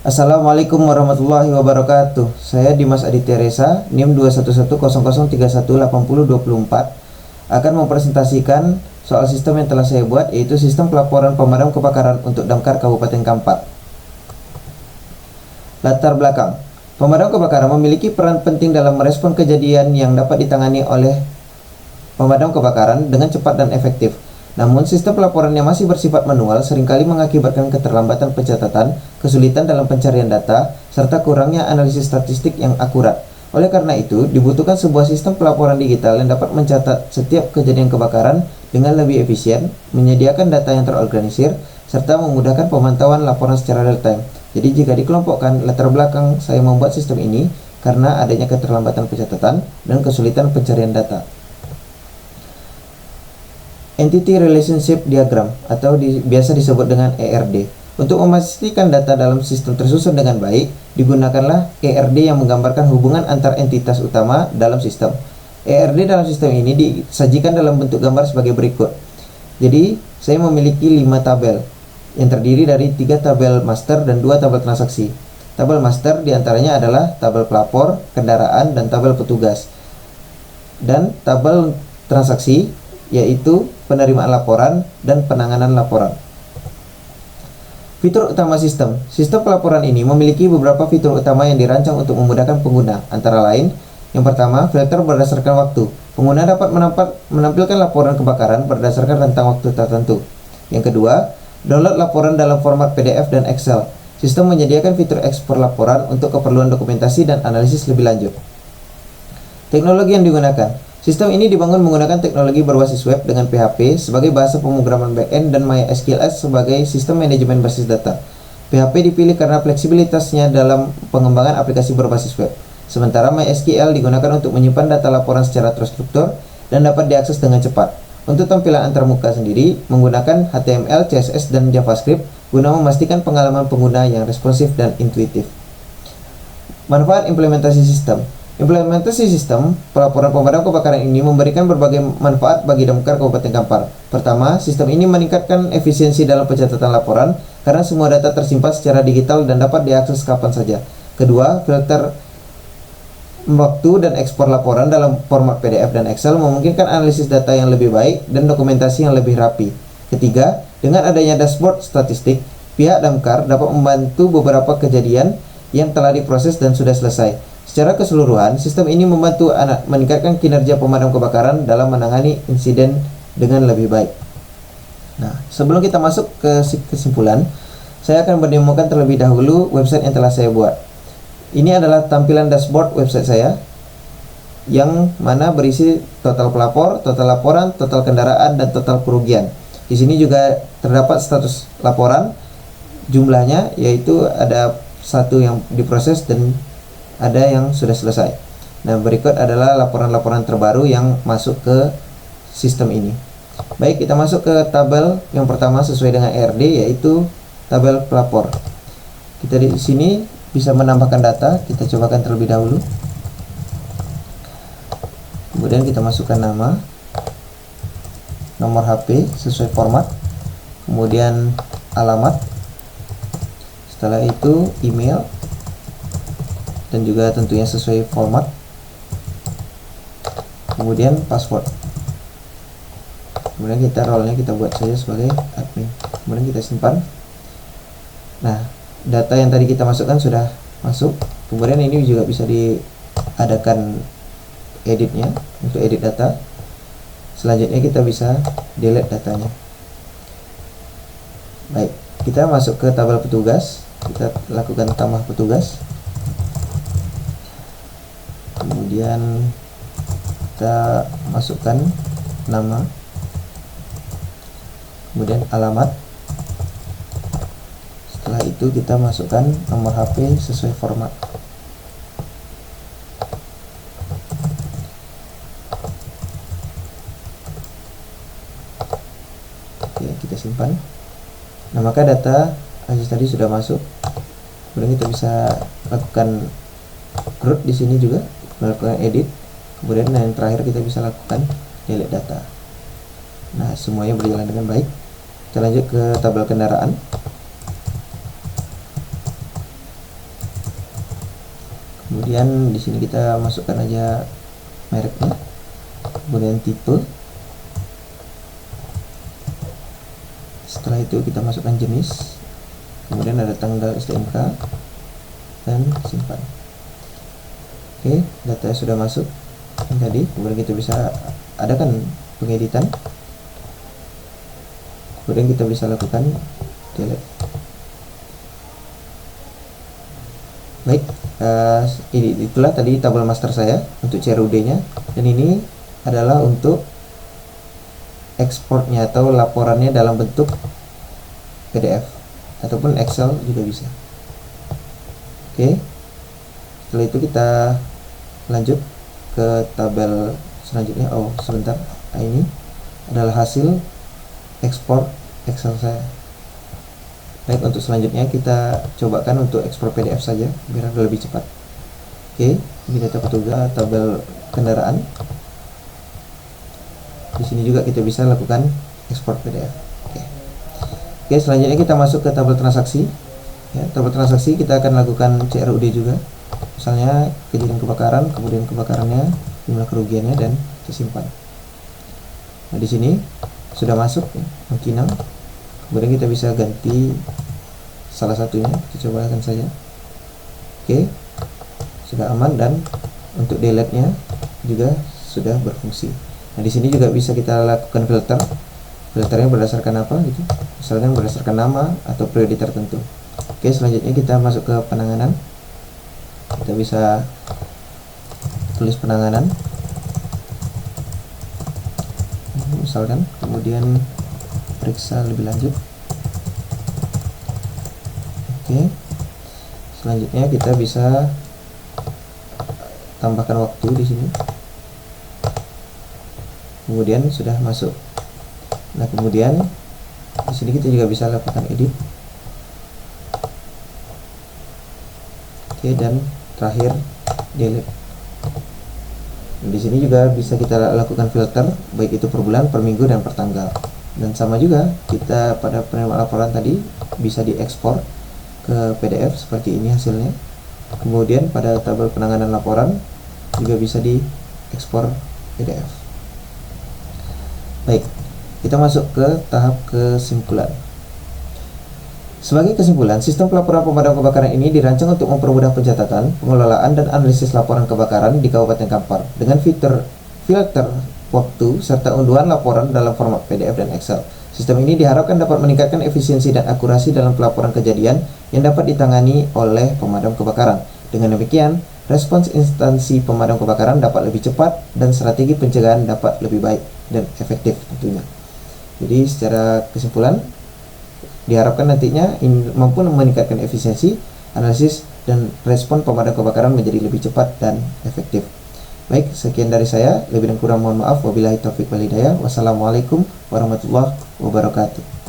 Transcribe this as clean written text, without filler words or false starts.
Assalamualaikum warahmatullahi wabarakatuh. Saya Dimas Aditya Reza, NIM 2110031802024 akan mempresentasikan soal sistem yang telah saya buat, yaitu sistem pelaporan pemadam kebakaran untuk Damkar Kabupaten Kampar. Latar belakang. Pemadam kebakaran memiliki peran penting dalam merespon kejadian yang dapat ditangani oleh pemadam kebakaran dengan cepat dan efektif. Namun, sistem pelaporan yang masih bersifat manual seringkali mengakibatkan keterlambatan pencatatan, kesulitan dalam pencarian data, serta kurangnya analisis statistik yang akurat. Oleh karena itu, dibutuhkan sebuah sistem pelaporan digital yang dapat mencatat setiap kejadian kebakaran dengan lebih efisien, menyediakan data yang terorganisir, serta memudahkan pemantauan laporan secara real time. Jadi, jika dikelompokkan, latar belakang saya membuat sistem ini karena adanya keterlambatan pencatatan dan kesulitan pencarian data. Entity Relationship Diagram atau biasa disebut dengan ERD. Untuk memastikan data dalam sistem tersusun dengan baik, digunakanlah ERD yang menggambarkan hubungan antar entitas utama dalam sistem. ERD dalam sistem ini disajikan dalam bentuk gambar sebagai berikut. Jadi, saya memiliki 5 tabel yang terdiri dari 3 tabel master dan 2 tabel transaksi. Tabel master diantaranya adalah tabel pelapor, kendaraan, dan tabel petugas. Dan tabel transaksi yaitu penerimaan laporan dan penanganan laporan. Fitur utama sistem. Sistem pelaporan ini memiliki beberapa fitur utama yang dirancang untuk memudahkan pengguna. Antara lain, yang pertama, filter berdasarkan waktu. Pengguna dapat menampilkan laporan kebakaran berdasarkan rentang waktu tertentu. Yang kedua, download laporan dalam format PDF dan Excel. Sistem menyediakan fitur ekspor laporan untuk keperluan dokumentasi dan analisis lebih lanjut. Teknologi yang digunakan. Sistem ini dibangun menggunakan teknologi berbasis web dengan PHP sebagai bahasa pemrograman backend dan MySQL sebagai sistem manajemen basis data. PHP dipilih karena fleksibilitasnya dalam pengembangan aplikasi berbasis web. Sementara MySQL digunakan untuk menyimpan data laporan secara terstruktur dan dapat diakses dengan cepat. Untuk tampilan antarmuka sendiri, menggunakan HTML, CSS, dan JavaScript guna memastikan pengalaman pengguna yang responsif dan intuitif. Manfaat implementasi sistem. Implementasi sistem pelaporan pemadam kebakaran ini memberikan berbagai manfaat bagi Damkar Kabupaten Kampar. Pertama, sistem ini meningkatkan efisiensi dalam pencatatan laporan karena semua data tersimpan secara digital dan dapat diakses kapan saja. Kedua, filter waktu dan ekspor laporan dalam format PDF dan Excel memungkinkan analisis data yang lebih baik dan dokumentasi yang lebih rapi. Ketiga, dengan adanya dashboard statistik, pihak Damkar dapat membantu beberapa kejadian yang telah diproses dan sudah selesai. Secara keseluruhan, sistem ini membantu meningkatkan kinerja pemadam kebakaran dalam menangani insiden dengan lebih baik. Nah, sebelum kita masuk ke kesimpulan, saya akan mendemokan terlebih dahulu website yang telah saya buat. Ini adalah tampilan dashboard website saya, yang mana berisi total pelapor, total laporan, total kendaraan, dan total kerugian. Di sini juga terdapat status laporan, jumlahnya yaitu ada 1 yang diproses dan ada yang sudah selesai. Nah, berikut adalah laporan-laporan terbaru yang masuk ke sistem ini. Baik, kita masuk ke tabel yang pertama sesuai dengan ERD, yaitu tabel pelapor. Kita di sini bisa menambahkan data, kita cobakan terlebih dahulu. Kemudian kita masukkan nama, nomor HP sesuai format, kemudian alamat, setelah itu email, dan juga tentunya sesuai format, kemudian password. Kemudian role-nya kita buat saja sebagai admin, kemudian kita simpan. Nah, data yang tadi kita masukkan sudah masuk. Kemudian ini juga bisa diadakan editnya untuk edit data. Selanjutnya kita bisa delete datanya. Baik, kita masuk ke tabel petugas, kita lakukan tambah petugas. Kemudian kita masukkan nama, kemudian alamat. Setelah itu kita masukkan nomor HP sesuai format. Oke, kita simpan. Nah, maka data Aziz tadi sudah masuk. Kemudian kita bisa lakukan root di sini juga, melakukan edit. Kemudian yang terakhir kita bisa lakukan delete data. Nah, semuanya berjalan dengan baik. Kita lanjut ke tabel kendaraan. Kemudian di sini kita masukkan aja mereknya, kemudian tipe. Setelah itu kita masukkan jenis, kemudian ada tanggal STNK dan simpan. Oke, data sudah masuk tadi. Kemudian kita bisa adakan pengeditan, kemudian kita bisa lakukan delete. Baik, itulah tadi tabel master saya untuk CRUD nya, dan ini adalah untuk ekspornya atau laporannya dalam bentuk PDF ataupun Excel juga bisa. Oke, setelah itu kita lanjut ke tabel selanjutnya. Oh sebentar, ini adalah hasil ekspor Excel saya. Baik, untuk selanjutnya kita cobakan untuk ekspor PDF saja biar lebih cepat. Oke, ini data petugas tabel kendaraan. Di sini juga kita bisa lakukan ekspor PDF. Oke, selanjutnya kita masuk ke tabel transaksi. Ya, tabel transaksi kita akan lakukan CRUD juga. Misalnya kejadian kebakaran, kemudian kebakarannya, jumlah kerugiannya, dan disimpan. Nah, di sini sudah masuk ya, mungkin. Kemudian kita bisa ganti salah satunya, kita cobakan saja. Oke, sudah aman, dan untuk delete-nya juga sudah berfungsi. Nah, di sini juga bisa kita lakukan filter. Filternya berdasarkan apa gitu? Misalnya berdasarkan nama atau periode tertentu. Oke, selanjutnya kita masuk ke penanganan. Kita bisa tulis penanganan, misalkan, kemudian periksa lebih lanjut. Oke, selanjutnya kita bisa tambahkan waktu di sini. Kemudian sudah masuk. Nah, kemudian di sini kita juga bisa lakukan edit. Oke, dan terakhir delete. Di sini juga bisa kita lakukan filter, baik itu per bulan, per minggu, dan per tanggal. Dan sama juga kita pada penerimaan laporan tadi bisa diekspor ke PDF seperti ini hasilnya. Kemudian pada tabel penanganan laporan juga bisa diekspor PDF. Baik, kita masuk ke tahap kesimpulan. Sebagai kesimpulan, sistem pelaporan pemadam kebakaran ini dirancang untuk mempermudah pencatatan, pengelolaan, dan analisis laporan kebakaran di Kabupaten Kampar dengan filter waktu serta unduhan laporan dalam format PDF dan Excel. Sistem ini diharapkan dapat meningkatkan efisiensi dan akurasi dalam pelaporan kejadian yang dapat ditangani oleh pemadam kebakaran. Dengan demikian, respons instansi pemadam kebakaran dapat lebih cepat dan strategi pencegahan dapat lebih baik dan efektif tentunya. Jadi secara kesimpulan, diharapkan nantinya mampu meningkatkan efisiensi, analisis, dan respon pemadam kebakaran menjadi lebih cepat dan efektif. Baik, sekian dari saya. Lebih dan kurang mohon maaf. Wabillahi taufiq wal hidayah. Wassalamualaikum warahmatullahi wabarakatuh.